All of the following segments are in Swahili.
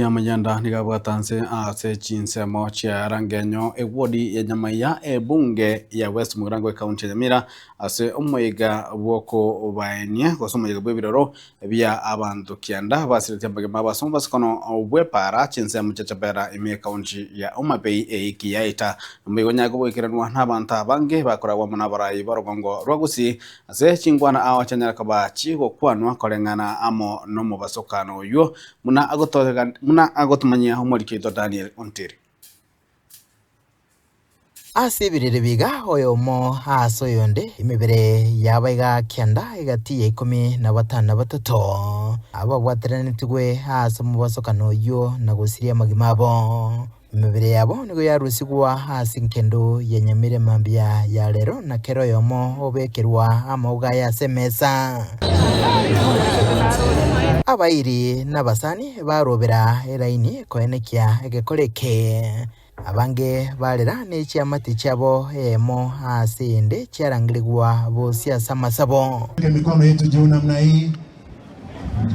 Yamajanda nigabwatanse ase chinsemo chia rangenyo ewodi ya nyamaya bunge ya West Mugirango County Nyamira ase umuyiga bwoko baenie goso umuyiga bwebiroro bya abantu kianda basirite mbagema basomba sikono obwepara chinsemo chachapera ime county ya Umabei eikiyaita umuyigo nyago bwekiranwa n'abantu abange bakoragwa munabarayi barogongo rwagusi ase chingwana awa chanyara kabachi gokwanwa korengana amo no mubasokano yo muna agotumanya umurikito Daniel Ontiri asibirire biga oyomo aso yonde imibere yabaiga kyanda igati ya 15 aba bwateranitwe aso mubasokano yo nagusiria magimabo imibere yabo nigo yarusigwa hasi nkendo ya Nyamire mambia ya lero na kero yomo obekerwa amauga ya semesa abairi n'abasani barobera eraini koenekia egekoreke abange balera n'ekyamati kyabo emo asinde kyarangirigwa bosiasa masabo mikono yetu juu namna hii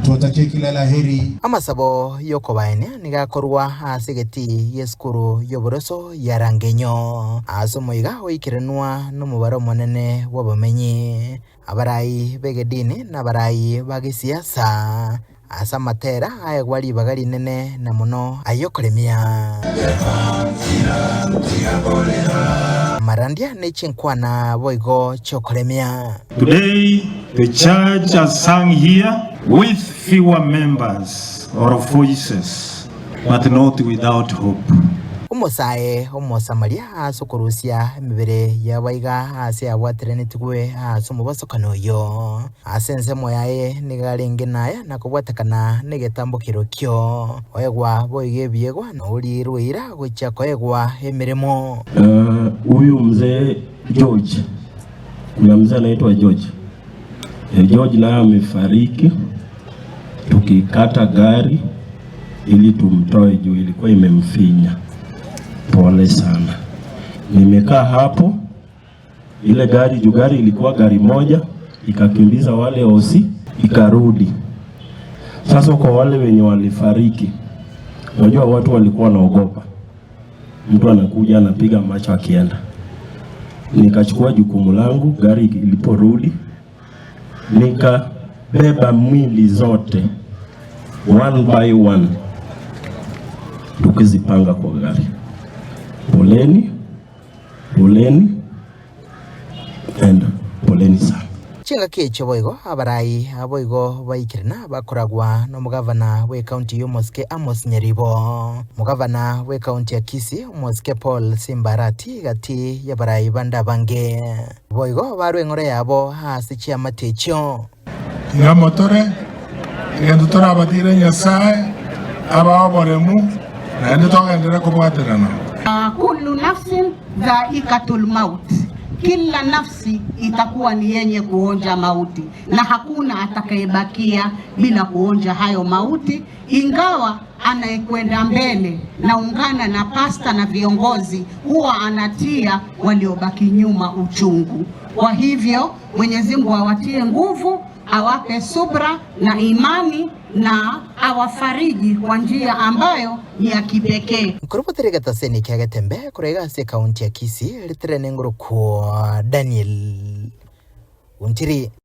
tuwatakie kila laheri amasabo yokobaene nigakorwa asegeti yeskuru yoboroso yarangenyo asomoiga oikirenwa n'umubaro munene w'abamenyi abarayi begedini n'abarayi bagisiasa asa matera ayagwali bagali nene na muno ayokoremia marandia nechinkwana boigo chokoremia. Today the church has sung here with fewer members or voices but not without hope. Umusae Samaria asukurusia imibere yabaiga ase abwateranitwe asumubasokano yo asense moyaye nigarenge naya nakubwatakana negetambukiro kyo oyegwa boige biegwa na uri ruira gocha koegwa emiremo. Huyu mzee George, kuna mzee anaitwa George. George naye amefariki tukikata gari ili tumtoe juu ilikuwa imemfinya. Pole sana. Nimekaa hapo ile gari ilikuwa gari moja ikakimbiza wale osi ikarudi. Sasa kwa wale wenye walifariki, unajua watu walikuwa wanaogopa. Mtu anakuja anapiga macho akienda. Nikachukua jukumu langu, gari iliporudi nikabeba mwili zote one by one tukizipanga kwa gari. Poleni and poleni sana. Chinga kicho boigo abarayi aboigo baikirina bakoragwa no mugavana we county yo Moske Amos Nyaribo mugavana we county ya Kisii Moske Paul Simbarati gati yabarayi banda bange boigo barwengore yabo hasi chiamatecho ngamotore ngendutora abatire Nyasaye ababoremu na nditogendera kubwaterana. Kullu nafsin dhaikatul maut, kila nafsi itakuwa ni yenye kuonja mauti na hakuna atakayebakia bila kuonja hayo mauti. Ingawa anayekwenda mbele na ungana na pasta na viongozi huwa anatia waliobaki nyuma uchungu. Kwa hivyo Mwenyezi Mungu awatie nguvu, awape subra na imani na awafariji kwa njia ambayo ni ya kipekee. Kurupoterega taseni kiagatembe kurega se kaunti ya Kisii litere nenguru kwa Daniel Ontiri.